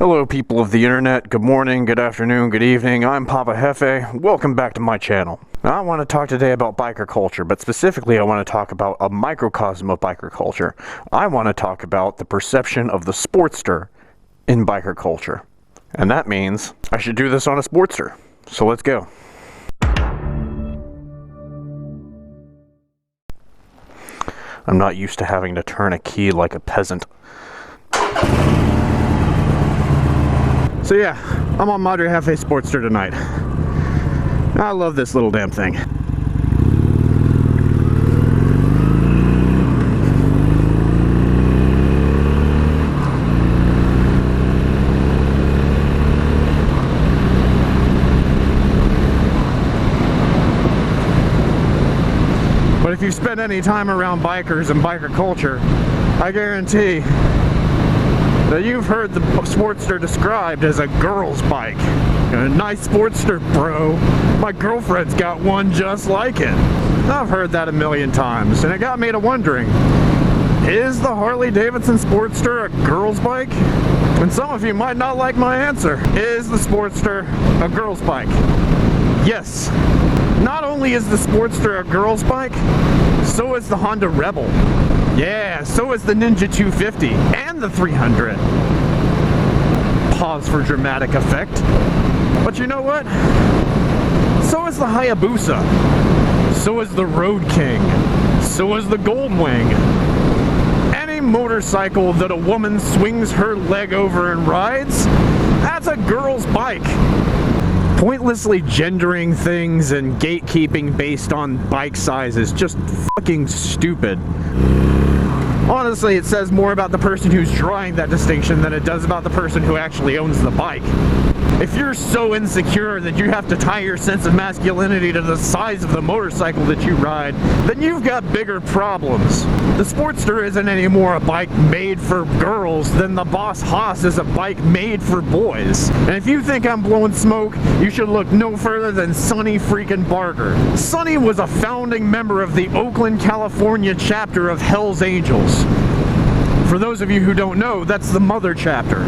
Hello people of the internet, good morning, good afternoon, good evening, I'm Papa Hefe, welcome back to my channel. Now I want to talk today about biker culture, but specifically I want to talk about a microcosm of biker culture. I want to talk about the perception of the Sportster in biker culture. And that means I should do this on a Sportster. So let's go. I'm not used to having to turn a key like a peasant. So yeah, I'm on Madre Hefe Sportster tonight. I love this little damn thing. But if you spend any time around bikers and biker culture, I guarantee that you've heard the Sportster described as a girl's bike. A nice Sportster, bro. My girlfriend's got one just like it. I've heard that a million times, and it got me to wondering, is the Harley Davidson Sportster a girl's bike? And some of you might not like my answer. Is the Sportster a girl's bike? Yes. Not only is the Sportster a girl's bike, so is the Honda Rebel. Yeah, so is the Ninja 250 and the 300. Pause for dramatic effect. But you know what? So is the Hayabusa. So is the Road King. So is the Goldwing. Any motorcycle that a woman swings her leg over and rides, that's a girl's bike. Pointlessly gendering things and gatekeeping based on bike size is just fucking stupid. Honestly, it says more about the person who's drawing that distinction than it does about the person who actually owns the bike. If you're so insecure that you have to tie your sense of masculinity to the size of the motorcycle that you ride, then you've got bigger problems. The Sportster isn't anymore a bike made for girls than the Boss Haas is a bike made for boys. And if you think I'm blowing smoke, you should look no further than Sonny freaking Barger. Sonny was a founding member of the Oakland, California chapter of Hell's Angels. For those of you who don't know, that's the mother chapter.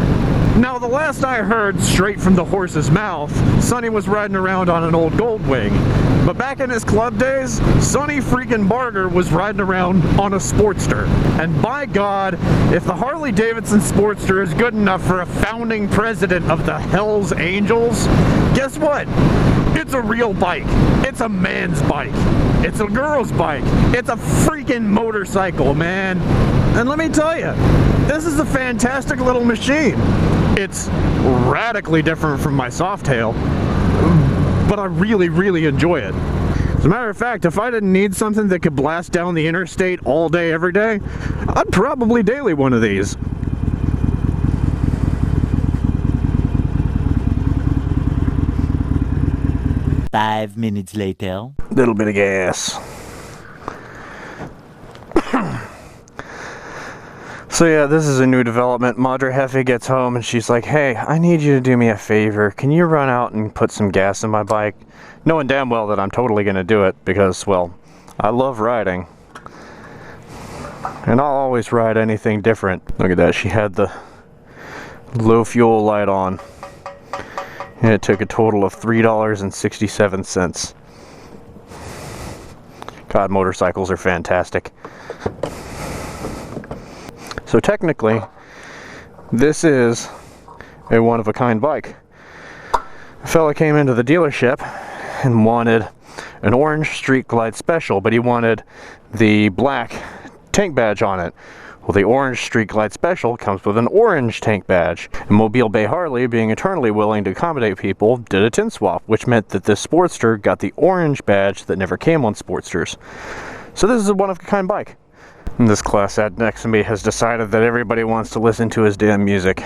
Now, the last I heard, straight from the horse's mouth, Sonny was riding around on an old Goldwing. But back in his club days, Sonny freaking Barger was riding around on a Sportster. And by God, if the Harley Davidson Sportster is good enough for a founding president of the Hells Angels, guess what? It's a real bike. It's a man's bike. It's a girl's bike. It's a freaking motorcycle, man. And let me tell you, this is a fantastic little machine. It's radically different from my Softail, but I really, really enjoy it. As a matter of fact, if I didn't need something that could blast down the interstate all day, every day, I'd probably daily one of these. Five minutes later. Little bit of gas. So yeah, this is a new development. Madre Hefe gets home and she's like, hey, I need you to do me a favor. Can you run out and put some gas in my bike? Knowing damn well that I'm totally going to do it because, well, I love riding. And I'll always ride anything different. Look at that, she had the low fuel light on. And it took a total of $3.67. God, motorcycles are fantastic. So technically, this is a one-of-a-kind bike. A fella came into the dealership and wanted an orange Street Glide Special, but he wanted the black tank badge on it. Well, the orange Street Glide Special comes with an orange tank badge. And Mobile Bay Harley, being eternally willing to accommodate people, did a tin swap, which meant that this Sportster got the orange badge that never came on Sportsters. So this is a one-of-a-kind bike. And this class act next to me has decided that everybody wants to listen to his damn music.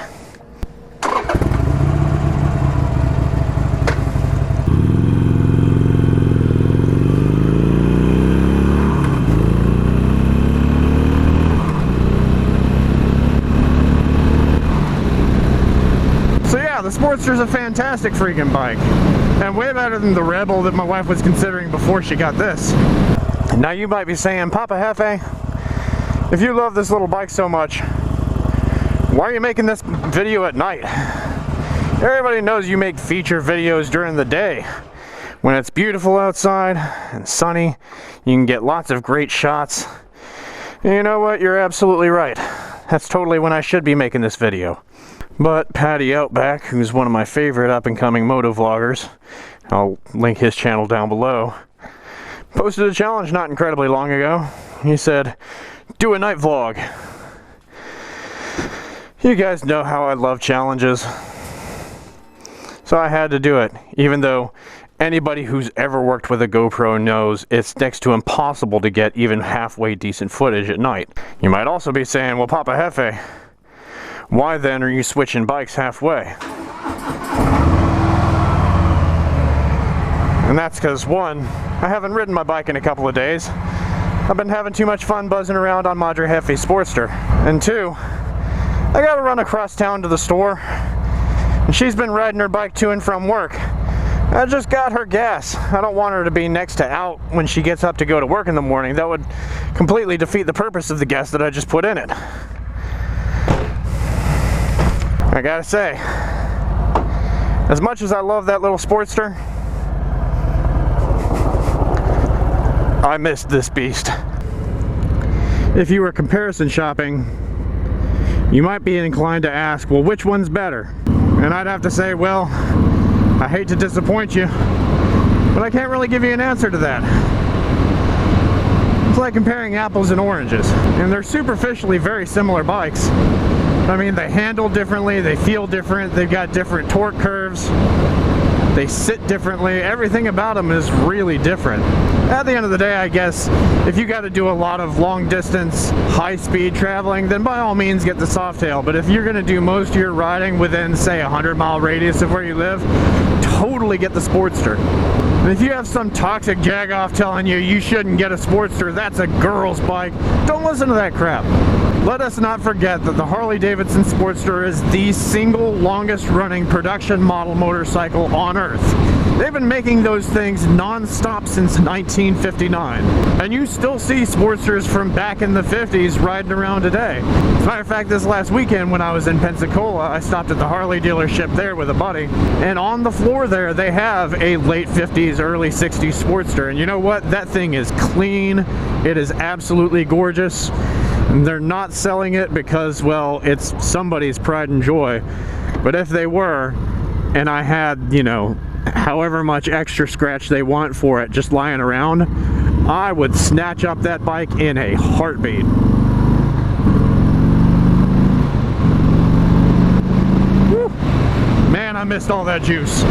So yeah, the Sportster's a fantastic freaking bike. And way better than the Rebel that my wife was considering before she got this. Now you might be saying, Papa Hefe, if you love this little bike so much, Why are you making this video at night? Everybody knows you make feature videos during the day. When it's beautiful outside and sunny, you can get lots of great shots. And you know what? You're absolutely right. That's totally when I should be making this video. But Paddy Outback, who's one of my favorite up-and-coming motovloggers, I'll link his channel down below, posted a challenge not incredibly long ago. He said, do a night vlog. You guys know how I love challenges. So I had to do it, even though anybody who's ever worked with a GoPro knows it's next to impossible to get even halfway decent footage at night. You might also be saying, well, Papa Jefe, why then are you switching bikes halfway? And that's because, one, I haven't ridden my bike in a couple of days. I've been having too much fun buzzing around on my Jefe Sportster. And two, I gotta run across town to the store, and she's been riding her bike to and from work. I just got her gas. I don't want her to be next to out when she gets up to go to work in the morning. That would completely defeat the purpose of the gas that I just put in it. I gotta say, as much as I love that little Sportster, I missed this beast. If you were comparison shopping, you might be inclined to ask, well, which one's better? And I'd have to say, well, I hate to disappoint you, but I can't really give you an answer to that. It's like comparing apples and oranges, and they're superficially very similar bikes. I mean, they handle differently, they feel different, they've got different torque curves, they sit differently, everything about them is really different. At the end of the day, I guess, if you got to do a lot of long distance, high speed traveling, then by all means get the Softail. But if you're going to do most of your riding within, say, a 100-mile radius of where you live, totally get the Sportster. And if you have some toxic jagoff telling you you shouldn't get a Sportster, that's a girl's bike, don't listen to that crap. Let us not forget that the Harley Davidson Sportster is the single longest running production model motorcycle on Earth. They've been making those things non-stop since 1959. And you still see Sportsters from back in the 50s riding around today. As a matter of fact, this last weekend when I was in Pensacola, I stopped at the Harley dealership there with a buddy. And on the floor there, they have a late 50s, early 60s Sportster. And you know what? That thing is clean. It is absolutely gorgeous. And they're not selling it because, well, it's somebody's pride and joy. But if they were, and I had, you know, however much extra scratch they want for it just lying around, I would snatch up that bike in a heartbeat. Whew. Man, I missed all that juice.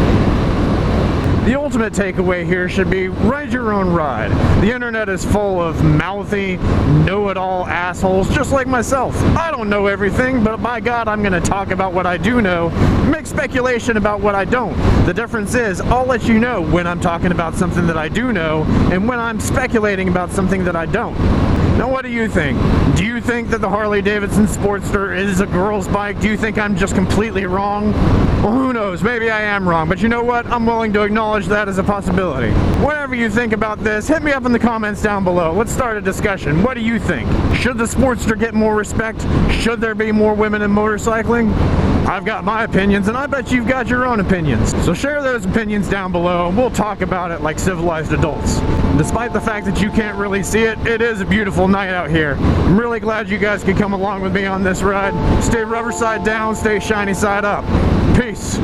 The ultimate takeaway here should be ride your own ride. The internet is full of mouthy, know-it-all assholes just like myself. I don't know everything, but by God, I'm gonna talk about what I do know, make speculation about what I don't. The difference is, I'll let you know when I'm talking about something that I do know, and when I'm speculating about something that I don't. Now what do you think? Do you think that the Harley Davidson Sportster is a girl's bike? Do you think I'm just completely wrong? Well, who knows? Maybe I am wrong, but you know what? I'm willing to acknowledge that as a possibility. Whatever you think about this, hit me up in the comments down below. Let's start a discussion. What do you think? Should the Sportster get more respect? Should there be more women in motorcycling? I've got my opinions, and I bet you've got your own opinions. So share those opinions down below, and we'll talk about it like civilized adults. Despite the fact that you can't really see it, it is a beautiful night out here. I'm really glad you guys could come along with me on this ride. Stay rubber side down, stay shiny side up. Peace.